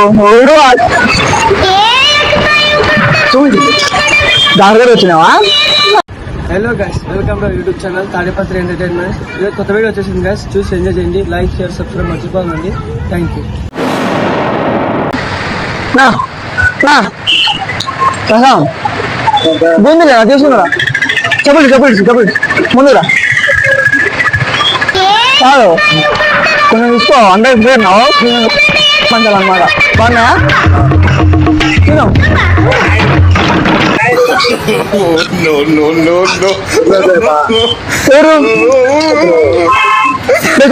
ఎవడు దాని వచ్చినావా? Hello guys, welcome to YouTube channel Tadipatri entertainment. ఇది కొత్త వీడియో వచ్చేసింది గైస్, చూసి ఎంజాయ్ చేయండి. లైక్, షేర్, సబ్స్క్రైబ్ మర్చిపోకండి. Thank you. బూందిలే తీసుకున్నారా? చెప్పండి ముందురా కాదు కొంచెం తీసుకో. అంటే పోయినావు మంచాలు అనమాట. బాగున్నాయా? తిను. ఎవరు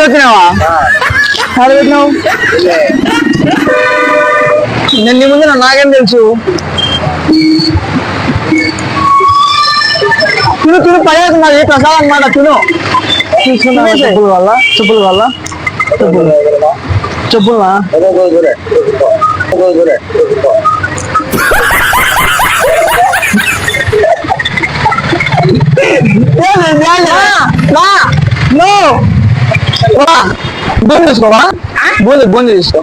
వచ్చినావా? ఆడ పెట్టినావు. నేను నీ ముందు నాకేం తెలుసు. తిను పడేది మరి ప్రసాదం అన్నమాట. తిను తీసుకున్నా. చెప్పుల వల్ల చెప్పులా బూంది తీసుకోవా? బూంది తీసుకో.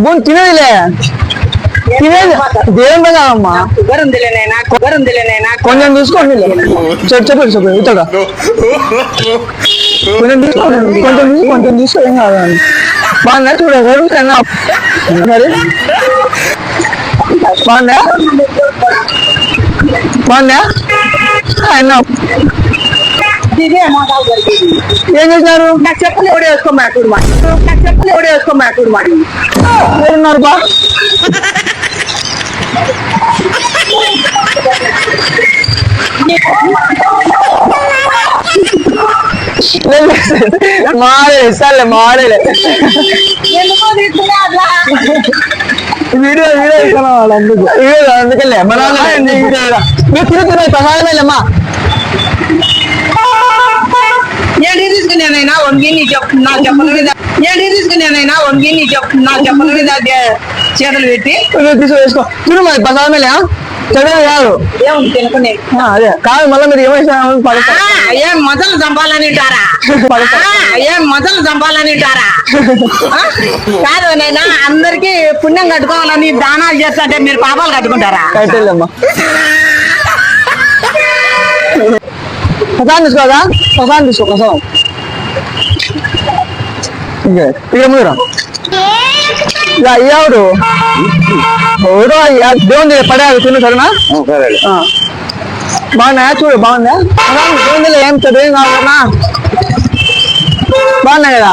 బూంది తినేదిలే, తినేది దేవుని కాదమ్మా. కొంచెం తీసుకోండి. చెప్పండి ఇతడా కొంచెం తీసుకో. ఏం కాదండి. బాగుందా? చూడండి మరి బాగుందా? ఆయన ఏం చేశారు? నాకు చెప్పని ఎవడే వేసుకోమాడు ఏమన్నారు బా? మాడలే వీడియో అందుకెళ్ళే మన మీరు తిరుగుతున్నా ప్రసాదమేలేమ్మా. ఏంటి తీసుకునేనైనా వంగి నీ నా చెప్పల మీద చేతులు పెట్టి వేసుకో. తిను మరి ప్రసాదమేలే. చదివే కాదు అదే కాదు. మళ్ళీ మీరు ఏమైనా ఏం మొదలు చంపాలనిటారా? కాదు నైనా, అందరికి పుణ్యం కట్టుకోవాలని దానాలు చేస్తుంటే మీరు పాపాలు కట్టుకుంటారా? కట్టేళ్ళమ్మా. ప్రసాదం తీసుకోదా? ప్రసాదం తీసుకో. ప్రసాదం ఇక మీరు ఎవరు దేవుంది పడే తిను. సరేనా? బాగున్నాయా? చూడు బాగుందా? దేవుందిలో ఏం చదివేం కావాలన్నా బాగున్నాయి కదా?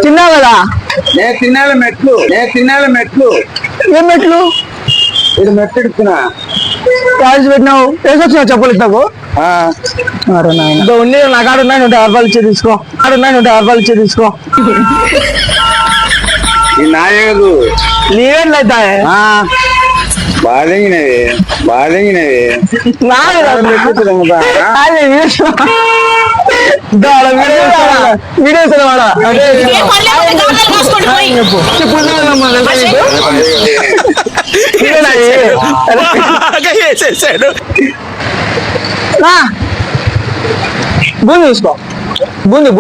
తిన్నావు కదా? నేను తిన్నాల మెట్లు ఏం మెట్లు? ఇది మెట్లు ఎడుతున్నా. కాల్చి పెట్టినావు. వేసొచ్చినావు చెప్పులు ఇస్తావు. ఉండి నా కాడు ఉన్నాయి. 150 ఇచ్చే తీసుకో. తీసుకో. నాయదు నీవేట్లయితా బాధింగినవి వీడియోస్ బూంది తీసుకో. బూంది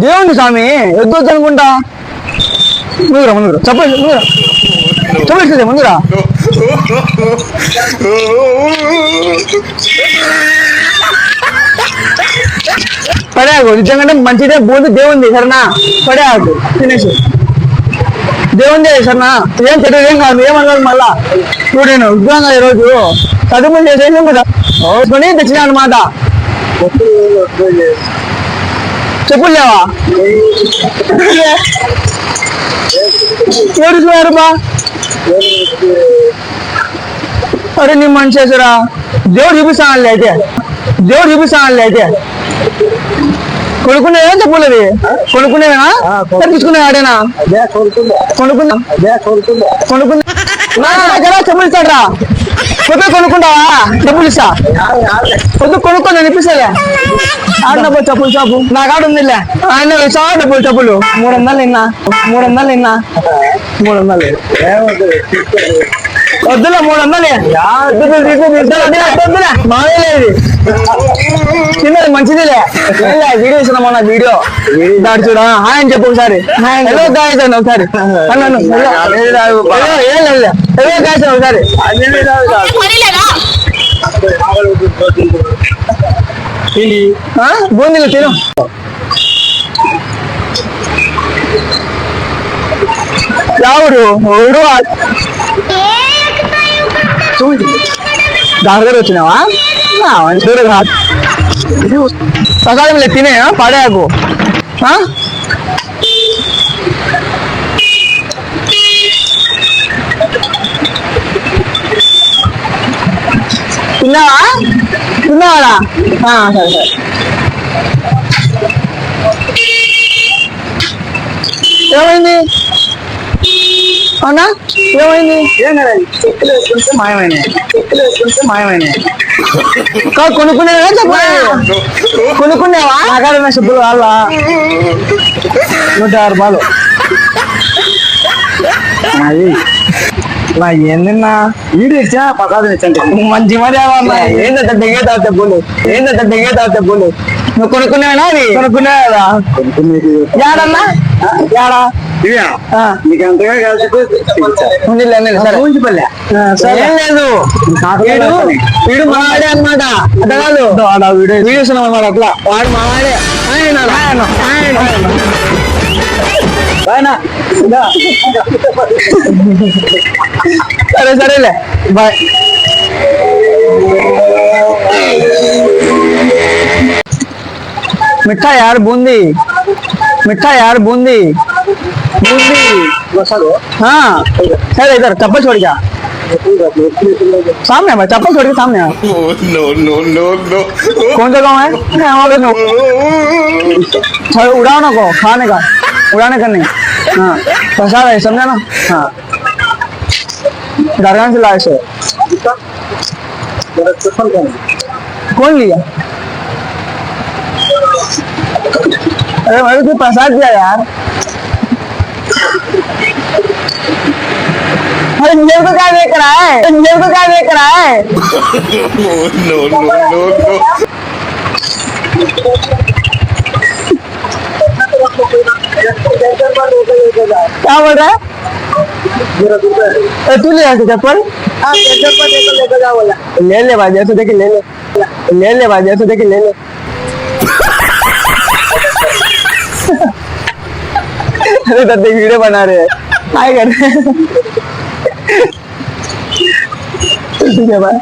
దేవుంది స్వామి. ఎద్దొచ్చు అనుకుంటా. ముందురా చెప్పండి. ముందురా పడేకు. నిజంగానే మంచిదే. బూంది దేవుంది. సరేనా? పడేకు. తినేసి దేవుంది. సరేనా? ఏం తెలియదు. ఏం కాదు. ఏమన్నారు మళ్ళా? ఇప్పుడు నేను ఉద్యోగంగా ఈరోజు చదువు చేసేసాం కదా. కొని తెచ్చినా అనమాట. చెప్పులు లేవా? ఏడుస్తున్నారు బా? అరే నీ మంచి చేసారా? దేవుడు చూపిస్తాను అయితే కొనుక్కునేదా? చెప్పులది కొనుక్కునేవేనా? తీసుకునే ఆడేనా? కొనుక్కున్నా చెప్పులు ఇస్తాడరా? కొద్దిగా కొనుక్కుంటావా? డబ్బులు ఇస్తా. కొద్దిగా కొనుక్కొని నేను ఇప్పిస్తాలే. ఆడినప్పుడు చెప్పులు షాపు నా కాడ ఉందిలే. ఆయన ఇస్తా. డబ్బులు 300 నిన్న 300 వద్దులే 300 మావేలేదు చిన్నది మంచిదిలే వీడియో ఇస్తున్నా మొన్న వీడియో దాడి చూడ హాయ్ అని చెప్పు ఒకసారి హలో గాయస్ అని ఒకసారి అన్నాను హలో గాయస్ అని ఒకసారి బూందీలు తిను ఎవరు దగ్గర వచ్చినావా మంచిగా కాదు ప్రసాదం తినే పడేకు తిన్నావా తిన్నావాడా సరే సరే ఏమైంది అవునా ఏమైంది చెక్కులు వేసుకుంటే మాయమైనాయి కొనుక్కునేవా కొనుక్కునేవా నాకాడ చెప్పులు వాళ్ళ 106 రూపాయలు ఏందన్నా వీడియో ఇచ్చా ప్రసాదం ఇచ్చండి మంచి మరి ఏంటంటే దిగేతావు చెప్పులు నువ్వు కొనుక్కునేవా అది కొనుక్కునేదా యాడన్నా యాడా నీకు అంతగా కలిసి ఏం లేదు వీడు మావాడే అనమాట అట్లా కాదు వీడియోస్ అనమాట అట్లా వాడు మావాడే సరే సరేలే బాయ్ मिठा यार बूंदी हाँ सर इधर चप्पल छोड़ क्या सामने भाई चप्पल छोड़ के सामने no. कौन सा गाँव है उड़ाओ ना को खाने का उड़ाने का नहीं हाँ प्रसाद है समझा ना हाँ दरगाह से लाए से कौन लिया अरे मेरे को प्रसाद दिया यार अरे मुझे को क्या देख रहा है no. क्या बोल रहा है तू ले आके चप्पल ले ले भाई जैसे देखे ले भाई जैसे देखे ले अरे तब वीडियो बना रहे हैं हाय कर ठीक है भाई